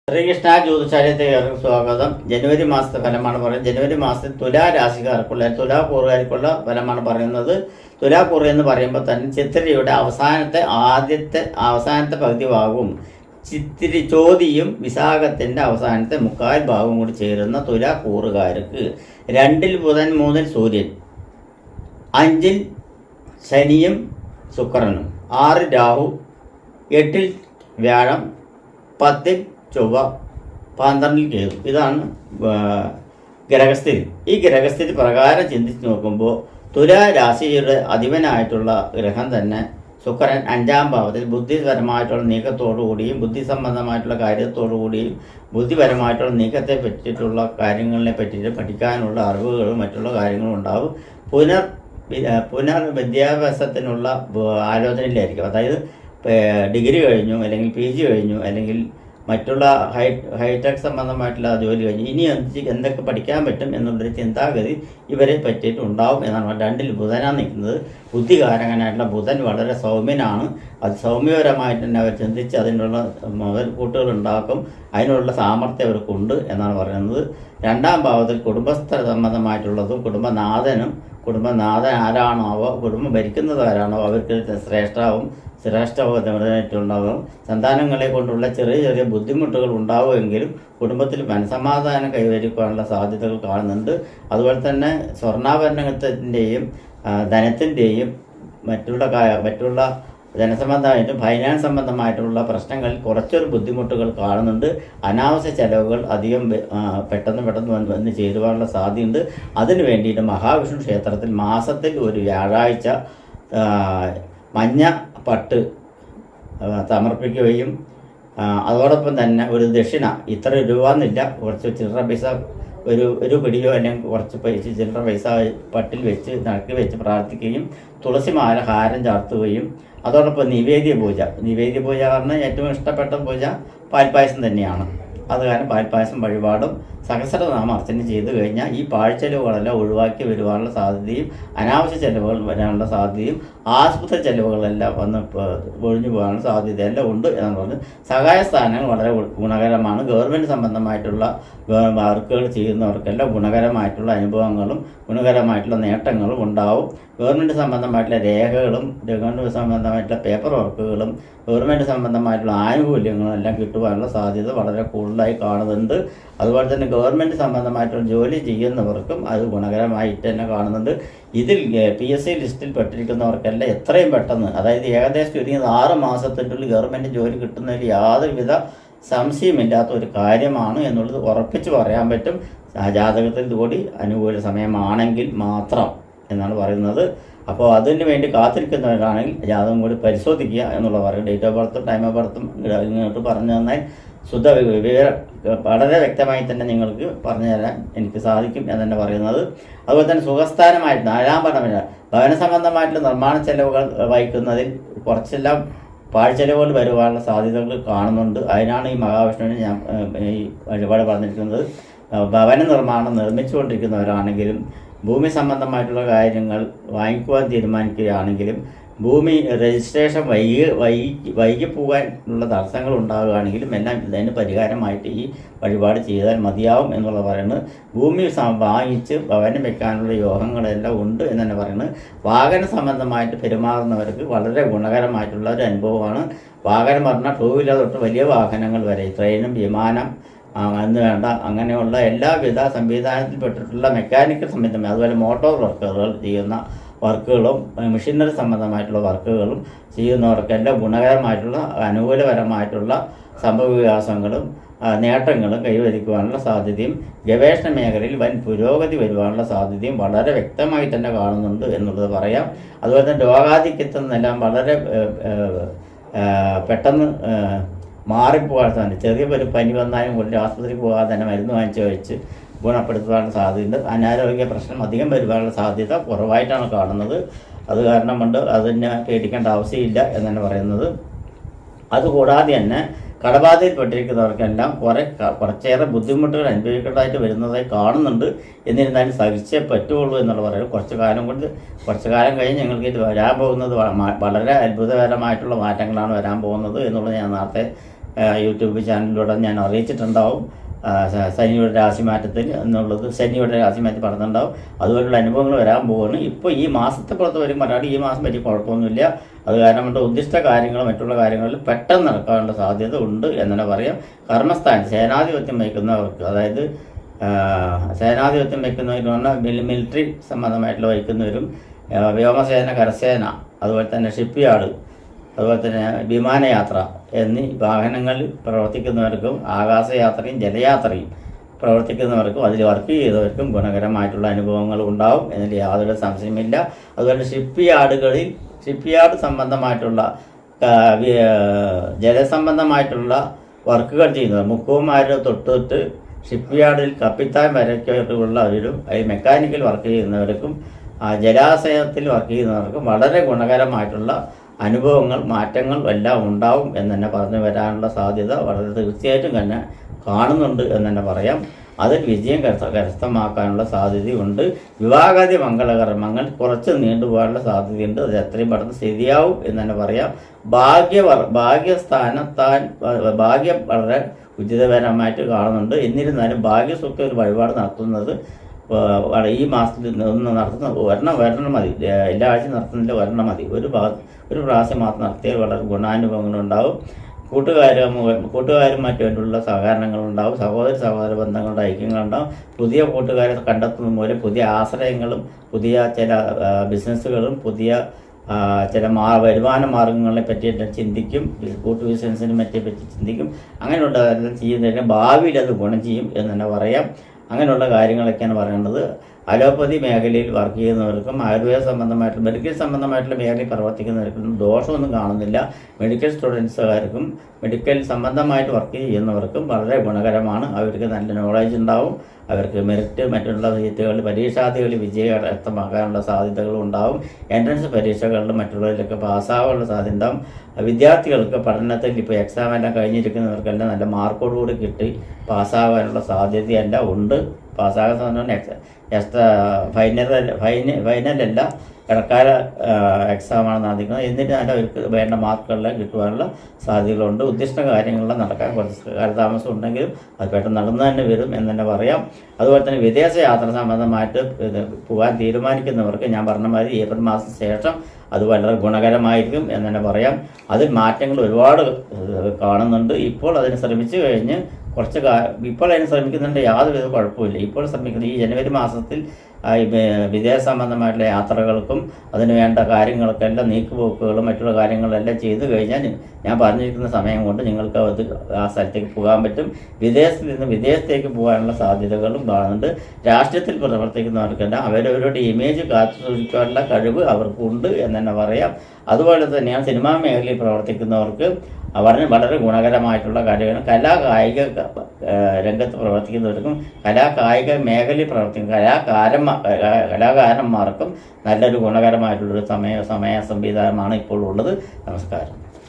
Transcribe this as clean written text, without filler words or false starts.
ശ്രീകൃഷ്ണ ജ്യോതിഷാലയത്തേക്ക് സ്വാഗതം. ജനുവരി മാസത്തെ ഫലമാണ് പറയുന്നത്. ജനുവരി മാസത്തിൽ തുലാ രാശിക്കാർക്കുള്ള തുലാ കൂറുകാർക്കുള്ള ഫലമാണ് പറയുന്നത്. തുലാ കൂറ് എന്ന് പറയുമ്പോൾ തന്നെ ചിത്തിരയുടെ അവസാനത്തെ പകുതി ഭാഗവും ചിത്തിരി ചോതിയും വിശാഖത്തിൻ്റെ അവസാനത്തെ മുക്കാൽ ഭാഗവും കൂടി ചേരുന്ന തുലാ കൂറുകാർക്ക് 2-ൽ ബുധൻ, 3-ൽ സൂര്യൻ, 5-ൽ ശനിയും ശുക്രനും, 6-ൽ രാഹു, 8-ൽ വ്യാഴം, 10-ൽ ചൊവ്വ, 12-ൽ കേതു. ഇതാണ് ഗ്രഹസ്ഥിതി. ഈ ഗ്രഹസ്ഥിതി പ്രകാരം ചിന്തിച്ച് നോക്കുമ്പോൾ തുലാ രാശിയുടെ അധിപനായിട്ടുള്ള ഗ്രഹം തന്നെ ശുക്രൻ 5-ാം ഭാവത്തിൽ ബുദ്ധിപരമായിട്ടുള്ള നീക്കത്തോടുകൂടിയും ബുദ്ധി സംബന്ധമായിട്ടുള്ള കാര്യത്തോടുകൂടിയും ബുദ്ധിപരമായിട്ടുള്ള നീക്കത്തെ പറ്റിയിട്ടുള്ള കാര്യങ്ങളെ പറ്റിയിട്ട് പഠിക്കാനുള്ള അറിവുകളും മറ്റുള്ള കാര്യങ്ങളും ഉണ്ടാവും. പുനർവിദ്യാഭ്യാസത്തിനുള്ള ആലോചനയിലായിരിക്കും. അതായത് ഡിഗ്രി കഴിഞ്ഞു, അല്ലെങ്കിൽ PG കഴിഞ്ഞു, അല്ലെങ്കിൽ മറ്റുള്ള ഹൈടെക് സംബന്ധമായിട്ടുള്ള ജോലി കഴിഞ്ഞു, ഇനി എന്തൊക്കെ പഠിക്കാൻ പറ്റും എന്നുള്ളൊരു ചിന്താഗതി ഇവരെ പറ്റിയിട്ട് ഉണ്ടാവും എന്നാണ്. 2-ൽ ബുധനാണ് നിൽക്കുന്നത്. ബുദ്ധികാരകനായിട്ടുള്ള ബുധൻ വളരെ സൗമ്യനാണ്. അത് സൗമ്യപരമായിട്ട് തന്നെ അവർ ചിന്തിച്ച് അതിനുള്ള കൂട്ടുകൾ ഉണ്ടാക്കും. അതിനുള്ള സാമർഥ്യം അവർക്കുണ്ട് എന്നാണ് പറയുന്നത്. 2-ാം ഭാവത്തിൽ കുടുംബസ്ഥ സംബന്ധമായിട്ടുള്ളതും കുടുംബനാഥൻ ആരാണോ, കുടുംബം ഭരിക്കുന്നത് ആരാണോ അവർക്ക് ശ്രേഷ്ഠമായിട്ടുണ്ടാവും. സന്താനങ്ങളെ കൊണ്ടുള്ള ചെറിയ ബുദ്ധിമുട്ടുകൾ ഉണ്ടാവുമെങ്കിലും കുടുംബത്തിൽ മനസമാധാനം കൈവരിക്കാനുള്ള സാധ്യതകൾ കാണുന്നുണ്ട്. അതുപോലെ തന്നെ സ്വർണ്ണാഭരണത്തിൻ്റെയും ധനത്തിൻ്റെയും മറ്റുള്ള ധനസംബന്ധമായിട്ടും ഫൈനാൻസ് സംബന്ധമായിട്ടുള്ള പ്രശ്നങ്ങളിൽ കുറച്ചൊരു ബുദ്ധിമുട്ടുകൾ കാണുന്നുണ്ട്. അനാവശ്യ ചെലവുകൾ അധികം പെട്ടെന്ന് വന്ന് ചേരുവാനുള്ള സാധ്യതയുണ്ട്. അതിനു വേണ്ടിയിട്ട് മഹാവിഷ്ണു ക്ഷേത്രത്തിൽ മാസത്തിൽ ഒരു വ്യാഴാഴ്ച മഞ്ഞ പട്ട് സമർപ്പിക്കുകയും അതോടൊപ്പം തന്നെ ഒരു ദക്ഷിണ ഇത്ര രൂപ എന്നില്ല, കുറച്ച് ചില്ലറ പൈസ ഒരു പിടിയോ അല്ലെങ്കിൽ കുറച്ച് പൈസ ചില്ലറ പൈസ പട്ടിൽ വെച്ച് നടക്കി വെച്ച് പ്രാർത്ഥിക്കുകയും തുളസിമാല ഹാരം ചാർത്തുകയും അതോടൊപ്പം നിവേദ്യ പൂജ പറഞ്ഞാൽ ഏറ്റവും ഇഷ്ടപ്പെട്ട പൂജ പാൽപ്പായസം തന്നെയാണ്. അത് കാരണം പാൽപ്പായസം വഴിപാടും സഹസ്രനാമ അർച്ചന ചെയ്തു കഴിഞ്ഞാൽ ഈ പാഴ്ചെലവുകളെല്ലാം ഒഴിവാക്കി വരുവാനുള്ള സാധ്യതയും അനാവശ്യ ചെലവുകൾ വരാനുള്ള സാധ്യതയും ആശുപത്രി ചെലവുകളെല്ലാം വന്ന് ഒഴിഞ്ഞു പോകാനുള്ള സാധ്യതയെല്ലാം ഉണ്ട് എന്നാണ് പറഞ്ഞത്. സഹായ സ്ഥാനങ്ങൾ വളരെ ഗുണകരമാണ്. ഗവൺമെൻറ് സംബന്ധമായിട്ടുള്ള വർക്കുകൾ ചെയ്യുന്നവർക്കെല്ലാം ഗുണകരമായിട്ടുള്ള അനുഭവങ്ങളും ഗുണകരമായിട്ടുള്ള നേട്ടങ്ങളും ഉണ്ടാവും. ഗവൺമെൻറ് സംബന്ധമായിട്ടുള്ള രേഖകളും ഗവൺമെൻറ് സംബന്ധമായിട്ടുള്ള പേപ്പർ വർക്കുകളും ഗവൺമെൻറ് സംബന്ധമായിട്ടുള്ള ആനുകൂല്യങ്ങളും എല്ലാം കിട്ടുവാനുള്ള സാധ്യത വളരെ കൂടുതലായി കാണുന്നുണ്ട്. അതുപോലെ തന്നെ ഗവൺമെൻറ് സംബന്ധമായിട്ടുള്ള ജോലി ചെയ്യുന്നവർക്കും അത് ഗുണകരമായിട്ട് തന്നെ കാണുന്നുണ്ട്. ഇതിൽ PSC ലിസ്റ്റിൽ പെട്ടിരിക്കുന്നവർക്കെല്ലാം എത്രയും പെട്ടെന്ന്, അതായത് ഏകദേശം ചുരുങ്ങിയത് 6 മാസത്തിനുള്ളിൽ ഗവൺമെൻറ് ജോലി കിട്ടുന്നതിൽ യാതൊരുവിധ സംശയമില്ലാത്ത ഒരു കാര്യമാണ് എന്നുള്ളത് ഉറപ്പിച്ച് പറയാൻ പറ്റും. ജാതകത്തിൽ കൂടി അനുകൂല സമയമാണെങ്കിൽ മാത്രം എന്നാണ് പറയുന്നത്. അപ്പോൾ അതിന് വേണ്ടി കാത്തിരിക്കുന്നവരാണെങ്കിൽ ജാതകം കൂടി പരിശോധിക്കുക എന്നുള്ള പറയും. ഡേറ്റ് ഓഫ് ബർത്തും ടൈം ഓഫ് ബർത്തും ഇങ്ങോട്ട് പറഞ്ഞു തന്നാൽ വളരെ വ്യക്തമായി തന്നെ നിങ്ങൾക്ക് പറഞ്ഞു തരാൻ എനിക്ക് സാധിക്കും എന്ന് പറയുന്നത്. അതുപോലെ തന്നെ സുഖസ്ഥാനമായിട്ട് 4-ാം പടമില്ല ഭവന സംബന്ധമായിട്ടുള്ള നിർമ്മാണ ചെലവുകൾ വഹിക്കുന്നതിൽ കുറച്ചെല്ലാം പാഴ്ചെലവുകൾ വരുവാനുള്ള സാധ്യതകൾ കാണുന്നുണ്ട്. അതിനാണ് ഈ മഹാവിഷ്ണുവിന് ഞാൻ ഈ വഴിപാട് പറഞ്ഞിരിക്കുന്നത്. ഭവന നിർമ്മാണം നിർമ്മിച്ചുകൊണ്ടിരിക്കുന്നവരാണെങ്കിലും ഭൂമി സംബന്ധമായിട്ടുള്ള കാര്യങ്ങൾ വാങ്ങിക്കുവാൻ തീരുമാനിക്കുകയാണെങ്കിലും ഭൂമി രജിസ്ട്രേഷൻ വൈകി പോകാനുള്ള തടസ്സങ്ങൾ ഉണ്ടാകുകയാണെങ്കിലും എല്ലാം ഇതിന് പരിഹാരമായിട്ട് ഈ വഴിപാട് ചെയ്താൽ മതിയാവും എന്നുള്ള പറയുന്നത്. ഭൂമി വാങ്ങിച്ച് ഭവനം വെക്കാനുള്ള യോഗങ്ങളെല്ലാം ഉണ്ട് എന്ന് തന്നെ പറയുന്നത്. വാഹന സംബന്ധമായിട്ട് പെരുമാറുന്നവർക്ക് വളരെ ഗുണകരമായിട്ടുള്ള ഒരു അനുഭവമാണ്. വാഹനം പറഞ്ഞാൽ 2 വീലർ തൊട്ട് വലിയ വാഹനങ്ങൾ വരെ, ട്രെയിനും വിമാനം എന്ന് വേണ്ട അങ്ങനെയുള്ള എല്ലാവിധ സംവിധാനത്തിൽപ്പെട്ടിട്ടുള്ള മെക്കാനിക്കൽ സംബന്ധമായി അതുപോലെ മോട്ടോർ വർക്കുകൾ ചെയ്യുന്ന വർക്കുകളും മെഷീനറി സംബന്ധമായിട്ടുള്ള വർക്കുകളും ചെയ്യുന്നവർക്കെല്ലാം ഗുണകരമായിട്ടുള്ള അനുകൂലപരമായിട്ടുള്ള സംഭവവികാസങ്ങളും നേട്ടങ്ങളും കൈവരിക്കുവാനുള്ള സാധ്യതയും ഗവേഷണ മേഖലയിൽ വൻ പുരോഗതി വരുവാനുള്ള സാധ്യതയും വളരെ വ്യക്തമായി തന്നെ കാണുന്നുണ്ട് എന്നുള്ളത് പറയാം. അതുപോലെ തന്നെ രോഗാധിക്യത്തിൽ നിന്നെല്ലാം വളരെ പെട്ടെന്ന് മാറിപ്പോകാൻ സാധിക്കും. ചെറിയ ഒരു പനി വന്നാലും കൊണ്ട് ആശുപത്രിക്ക് പോകാതെ തന്നെ മരുന്ന് വാങ്ങിച്ച് കഴിച്ച് ഗുണപ്പെടുത്തുവാനുള്ള സാധ്യതയുണ്ട്. അനാരോഗ്യ പ്രശ്നം അധികം വരുവാനുള്ള സാധ്യത കുറവായിട്ടാണ് കാണുന്നത്. അത് കാരണം കൊണ്ട് അതിനെ പേടിക്കേണ്ട ആവശ്യമില്ല എന്നാണ് പറയുന്നത്. അതുകൂടാതെ തന്നെ കടബാധയിൽപ്പെട്ടിരിക്കുന്നവർക്കെല്ലാം കുറച്ചേറെ ബുദ്ധിമുട്ടുകൾ അനുഭവിക്കേണ്ടതായിട്ട് വരുന്നതായി കാണുന്നുണ്ട്. എന്നിരുന്നാലും സഹിച്ചേ പറ്റുള്ളൂ എന്നുള്ള പറയുന്നത് കുറച്ച് കാലം കഴിഞ്ഞ് ഞങ്ങൾക്ക് ഇത് വരാൻ പോകുന്നത് വളരെ അത്ഭുതകരമായിട്ടുള്ള മാറ്റങ്ങളാണ് വരാൻ പോകുന്നത് എന്നുള്ളത് ഞാൻ നേരത്തെ യൂട്യൂബ് ചാനലിലൂടെ ഞാൻ അറിയിച്ചിട്ടുണ്ടാവും. ശനിയുടെ രാശിമാറ്റത്തിൽ എന്നുള്ളത് ശനിയുടെ രാശിമാറ്റം പറഞ്ഞിട്ടുണ്ടാവും. അതുപോലുള്ള അനുഭവങ്ങൾ വരാൻ പോവുകയാണ്. ഇപ്പോൾ ഈ മാസത്തെ പുറത്ത് വരും പറഞ്ഞാൽ ഈ മാസം പറ്റി കുഴപ്പമൊന്നുമില്ല. അത് കാരണം കൊണ്ട് ഉദ്ദിഷ്ട കാര്യങ്ങൾ മറ്റുള്ള കാര്യങ്ങളിൽ പെട്ടെന്ന് നടക്കാനുള്ള സാധ്യത ഉണ്ട് എന്ന് പറയാം. കർമ്മസ്ഥാനം സേനാധിപത്യം വഹിക്കുന്നവർക്ക്, അതായത് സേനാധിപത്യം വഹിക്കുന്നവരെന്ന് പറഞ്ഞാൽ മിലിറ്ററി സംബന്ധമായിട്ടുള്ള വഹിക്കുന്നവരും, വ്യോമസേന, കരസേന, അതുപോലെ തന്നെ ഷിപ്പ് യാർഡ്, അതുപോലെ തന്നെ വിമാനയാത്ര എന്നീ വാഹനങ്ങളിൽ പ്രവർത്തിക്കുന്നവർക്കും ആകാശയാത്രയും ജലയാത്രയും പ്രവർത്തിക്കുന്നവർക്കും അതിൽ വർക്ക് ചെയ്തവർക്കും ഗുണകരമായിട്ടുള്ള അനുഭവങ്ങൾ ഉണ്ടാവും എന്നതിൽ യാതൊരു സംശയമില്ല. അതുപോലെ ഷിപ്പ് യാർഡ് സംബന്ധമായിട്ടുള്ള ജലസംബന്ധമായിട്ടുള്ള വർക്കുകൾ ചെയ്യുന്നവർ, മുക്കുവന്മാർ തൊട്ടിട്ട് ഷിപ്പ് യാർഡിൽ കപ്പിത്താൻ വരയ്ക്കുള്ളവരും മെക്കാനിക്കൽ വർക്ക് ചെയ്യുന്നവർക്കും ജലാശയത്തിൽ വർക്ക് ചെയ്യുന്നവർക്കും വളരെ ഗുണകരമായിട്ടുള്ള അനുഭവങ്ങൾ, മാറ്റങ്ങൾ എല്ലാം ഉണ്ടാവും എന്ന് തന്നെ പറഞ്ഞു വരാനുള്ള സാധ്യത വളരെ തീർച്ചയായിട്ടും തന്നെ കാണുന്നുണ്ട് എന്ന് തന്നെ പറയാം. അതിൽ വിജയം കരസ്ഥമാക്കാനുള്ള സാധ്യതയുണ്ട്. വിവാഹാദി മംഗളകർമ്മങ്ങൾ കുറച്ച് നീണ്ടുപോകാനുള്ള സാധ്യതയുണ്ട്. അത് എത്രയും പെട്ടെന്ന് ശരിയാവും എന്ന് തന്നെ പറയാം. ഭാഗ്യം വളരെ ഉചിതപരമായിട്ട് കാണുന്നുണ്ട്. എന്നിരുന്നാലും ഭാഗ്യസ്വത്ത് ഒരു വഴിപാട് നടത്തുന്നത് ഈ മാസത്തിൽ ഒന്ന് ഒരെണ്ണം മതി. എല്ലാ ആഴ്ചയും നടത്തുന്നില്ല, ഒരെണ്ണം മതി. ഒരു പ്രാവശ്യം മാത്രം നടത്തിയാൽ വളരെ ഗുണാനുഭവങ്ങളുണ്ടാവും. കൂട്ടുകാരും മറ്റുള്ള സഹകരണങ്ങളുണ്ടാവും. സഹോദര ബന്ധങ്ങളുടെ ഐക്യങ്ങളുണ്ടാവും. പുതിയ കൂട്ടുകാരെ കണ്ടെത്തുന്ന മൂലം പുതിയ ആശ്രയങ്ങളും പുതിയ ചില ബിസിനസ്സുകളും പുതിയ ചില വരുമാന മാർഗങ്ങളെ പറ്റിയിട്ട് ചിന്തിക്കും. കൂട്ടു ബിസിനസ്സിനെ പറ്റി ചിന്തിക്കും. അങ്ങനെയുള്ളതെല്ലാം ചെയ്യുന്നതിന് ഭാവിയിൽ അത് ഗുണം ചെയ്യും എന്ന് തന്നെ പറയാം. അങ്ങനെയുള്ള കാര്യങ്ങളൊക്കെയാണ് പറയുന്നത്. അലോപ്പതി മേഖലയിൽ വർക്ക് ചെയ്യുന്നവർക്കും ആയുർവേദ സംബന്ധമായിട്ടുള്ള മെഡിക്കൽ സംബന്ധമായിട്ടുള്ള മേഖലയിൽ പ്രവർത്തിക്കുന്നവർക്കും ദോഷമൊന്നും കാണുന്നില്ല. മെഡിക്കൽ സ്റ്റുഡൻസുകാർക്കും മെഡിക്കൽ സംബന്ധമായിട്ട് വർക്ക് ചെയ്യുന്നവർക്കും വളരെ ഗുണകരമാണ്. അവർക്ക് നല്ല നോളേജ് ഉണ്ടാവും. അവർക്ക് മെറിറ്റ് മറ്റുള്ള സീറ്റുകളിൽ പരീക്ഷാദികളിൽ വിജയകരമാക്കാനുള്ള സാധ്യതകളും ഉണ്ടാവും. എൻട്രൻസ് പരീക്ഷകളിലും മറ്റുള്ളവരിലൊക്കെ പാസ്സാകാനുള്ള സാധ്യത ഉണ്ടാവും. വിദ്യാർത്ഥികൾക്ക് പഠനത്തിൽ ഇപ്പോൾ എക്സാം എല്ലാം കഴിഞ്ഞിരിക്കുന്നവർക്കെല്ലാം നല്ല മാർക്കോടുകൂടി കിട്ടി പാസ്സാകാനുള്ള സാധ്യതയെല്ലാം ഉണ്ട്. പാസ്സാകാൻ സാധനം ഫൈനലല്ല, ഇടക്കാല എക്സാമാണ് നടക്കുന്നത്. എന്നിട്ട് തന്നെ അവർക്ക് വേണ്ട മാർക്കുകളെല്ലാം കിട്ടുവാനുള്ള സാധ്യതകളുണ്ട്. ഉദ്ദിഷ്ട കാര്യങ്ങളെല്ലാം നടക്കാൻ കുറച്ച് കാലതാമസം ഉണ്ടെങ്കിലും അത് പെട്ടെന്ന് നടന്നു തന്നെ വരും എന്ന് തന്നെ പറയാം. അതുപോലെ തന്നെ വിദേശ യാത്ര സംബന്ധമായിട്ട് പോകാൻ തീരുമാനിക്കുന്നവർക്ക് ഞാൻ പറഞ്ഞ മാതിരി ഏപ്രിൽ മാസത്തിന് ശേഷം അത് വളരെ ഗുണകരമായിരിക്കും എന്ന് തന്നെ പറയാം. അതിൽ മാറ്റങ്ങൾ ഒരുപാട് കാണുന്നുണ്ട്. ഇപ്പോൾ അതിന് ശ്രമിച്ചു കഴിഞ്ഞ് ഇപ്പോൾ അതിന് ശ്രമിക്കുന്നുണ്ട്, യാതൊരുവിധ കുഴപ്പമില്ല. ഇപ്പോൾ ശ്രമിക്കുന്നത് ഈ ജനുവരി മാസത്തിൽ വിദേശ സംബന്ധമായിട്ടുള്ള യാത്രകൾക്കും അതിന് വേണ്ട കാര്യങ്ങൾക്കെല്ലാം നീക്കുപോക്കുകളും മറ്റുള്ള കാര്യങ്ങളെല്ലാം ചെയ്തു കഴിഞ്ഞാൽ ഞാൻ പറഞ്ഞിരിക്കുന്ന സമയം കൊണ്ട് നിങ്ങൾക്ക് അത് ആ സ്ഥലത്തേക്ക് പോകാൻ പറ്റും. വിദേശത്ത് നിന്ന് വിദേശത്തേക്ക് പോകാനുള്ള സാധ്യതകളും കാണുന്നുണ്ട്. രാഷ്ട്രീയത്തിൽ പ്രവർത്തിക്കുന്നവർക്കെല്ലാം അവരവരുടെ ഇമേജ് കാത്തു സൂക്ഷിക്കാനുള്ള കഴിവ് അവർക്കുണ്ട് എന്ന് തന്നെ പറയാം. അതുപോലെ തന്നെയാണ് സിനിമാ മേഖലയിൽ പ്രവർത്തിക്കുന്നവർക്ക് വളരെ ഗുണകരമായിട്ടുള്ള കാര്യങ്ങൾ. കായിക രംഗത്ത് പ്രവർത്തിക്കുന്നവർക്കും കായിക മേഖലയിൽ പ്രവർത്തിക്കുന്ന കലാകാരന്മാർക്കും നല്ലൊരു ഗുണകരമായിട്ടുള്ളൊരു സമയ സംവിധാനമാണ് ഇപ്പോൾ ഉള്ളത്. നമസ്കാരം.